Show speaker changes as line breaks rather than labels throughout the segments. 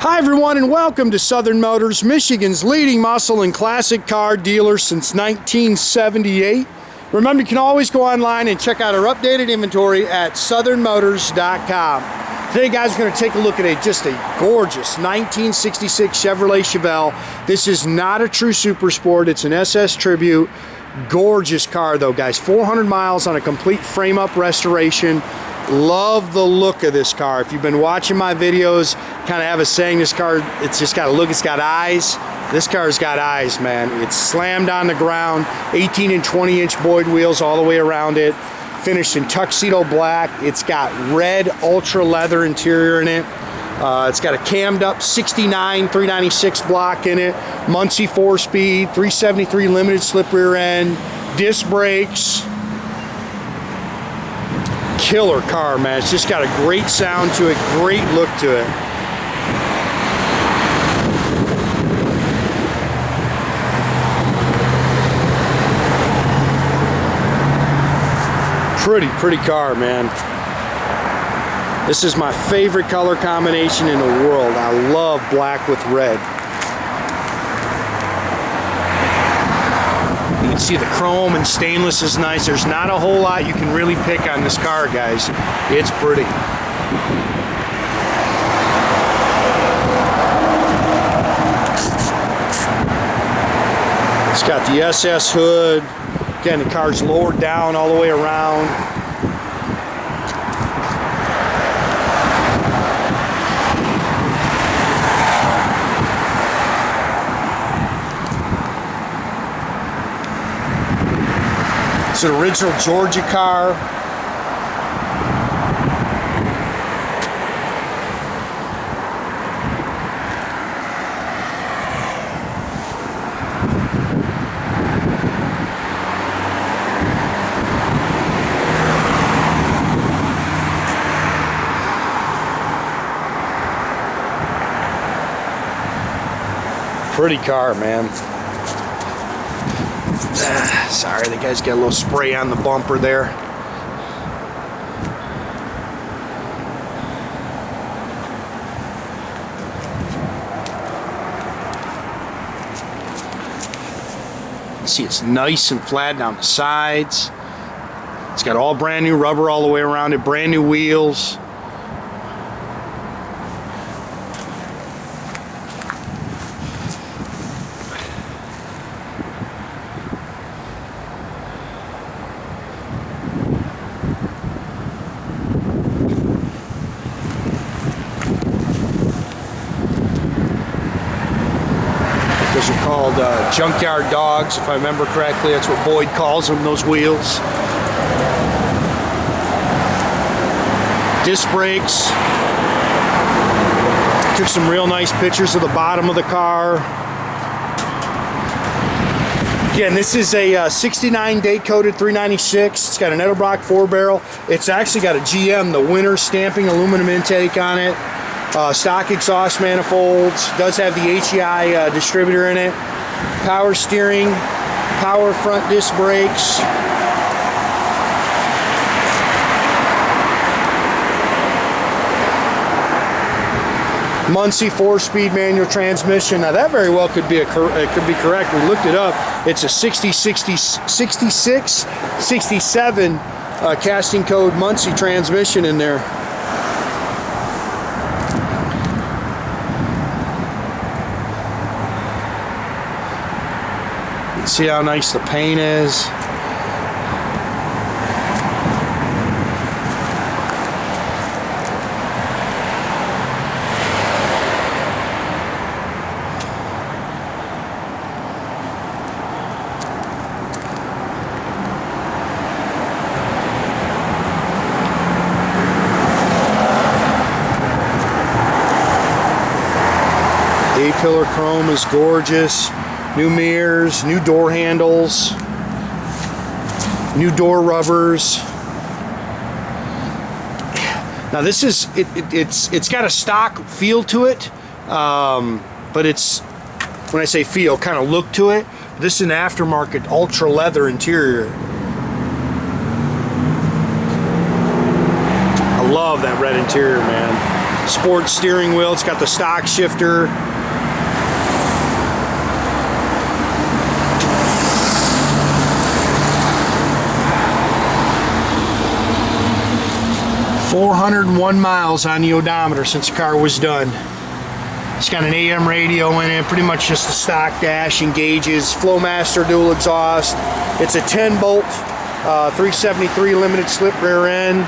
Hi everyone, and welcome to Southern Motors, Michigan's leading muscle and classic car dealer since 1978. Remember, you can always go online and check out our updated inventory at southernmotors.com. Today, guys, we're going to take a look at just a gorgeous 1966 Chevrolet Chevelle. This is not a true super sport, it's an SS Tribute. Gorgeous car though, guys. 400 miles on a complete frame-up restoration. Love the look of this car. If you've been watching my videos, kind of have a saying, this car, it's just got a look, it's got eyes. This car's got eyes, man. It's slammed on the ground, 18 and 20 inch Boyd wheels all the way around it, finished in Tuxedo black. It's got red ultra leather interior in it. It's got a cammed up 69 396 block in it, Muncie 4-speed, 373 limited slip rear end, disc brakes. Killer car, man. It's just got a great sound to it, great look to it. Pretty car, man. This is my favorite color combination in the world. I love black with red. You can see the chrome and stainless is nice. There's not a whole lot you can really pick on this car, guys. It's pretty. It's got the SS hood. Again, the car's lowered down all the way around. It's an original Georgia car. Pretty car, man. Sorry, the guy's got a little spray on the bumper there. See, it's nice and flat down the sides. It's got all brand new rubber all the way around it, brand new wheels. Those are called junkyard dogs, if I remember correctly. That's what Boyd calls them, those wheels. Disc brakes. Took some real nice pictures of the bottom of the car. Again, this is a 69 date coated 396. It's got an Edelbrock 4-barrel. It's actually got a GM, the winter stamping aluminum intake on it. Stock exhaust manifolds, does have the HEI distributor in it, power steering, power front disc brakes. Muncie 4-speed manual transmission. Now that very well could be correct. We looked it up. It's a 66, 67 casting code Muncie transmission in there. See how nice the paint is. A-pillar chrome is gorgeous. New mirrors, new door handles, new door rubbers. Now this is it's got a stock feel to it, but it's, when I say feel, kind of look to it. This is an aftermarket ultra leather interior. I love that red interior, man. Sport steering wheel. It's got the stock shifter. .401 miles on the odometer since the car was done. It's got an AM radio in it, pretty much just a stock dash and gauges. Flowmaster dual exhaust. It's a 10 bolt, 373 limited slip rear end.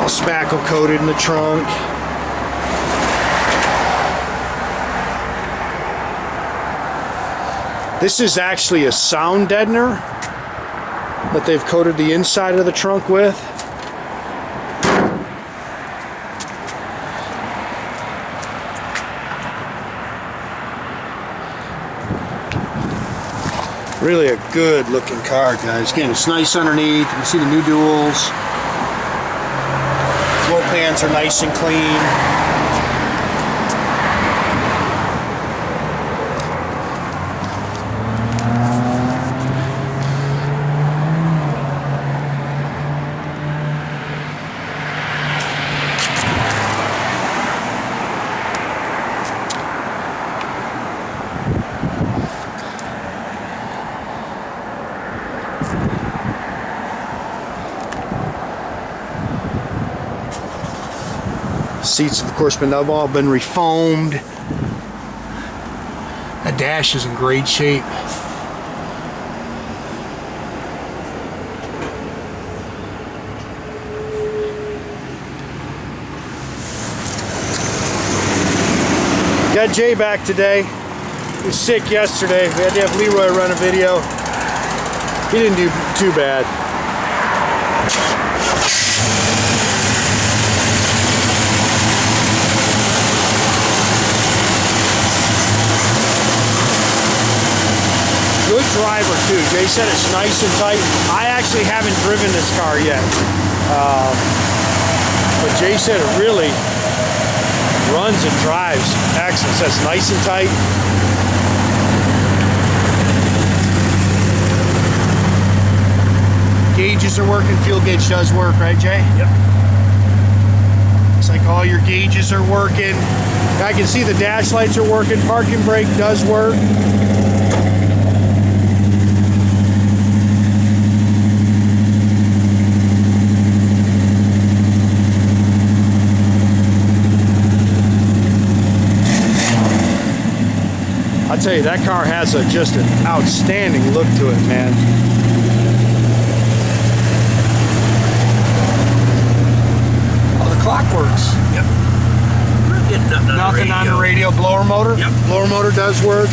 Spackle coated in the trunk. This is actually a sound deadener that they've coated the inside of the trunk with. Really a good looking car, guys. Again, it's nice underneath. You can see the new duals. Floor pans are nice and clean. Seats, of course, have all been refoamed. That dash is in great shape. Got Jay back today. He was sick yesterday. We had to have Leroy run a video. He didn't do too bad. Good driver too. Jay said it's nice and tight. I actually haven't driven this car yet, but Jay said it really runs and drives excellent. So it's nice and tight. Gauges are working. Fuel gauge does work, right, Jay?
Yep.
Looks like all your gauges are working. I can see the dash lights are working. Parking brake does work. I tell you, that car has just an outstanding look to it, man.
Oh, the clock works. Yep.
Nothing on the radio. Blower motor?
Yep.
Blower motor does work.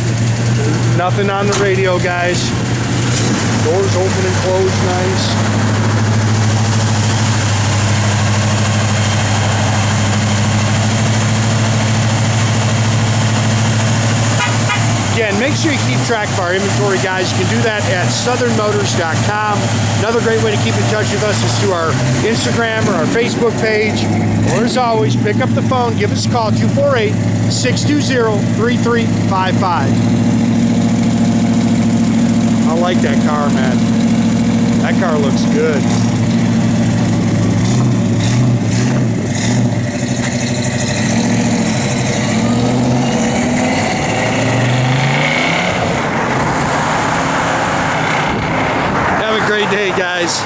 Nothing on the radio, guys. Doors open and close nice. Again, make sure you keep track of our inventory, guys. You can do that at southernmotors.com. Another great way to keep in touch with us is through our Instagram or our Facebook page. Or as always, pick up the phone, give us a call, 248-620-3355. I like that car, man. That car looks good. Great day, guys.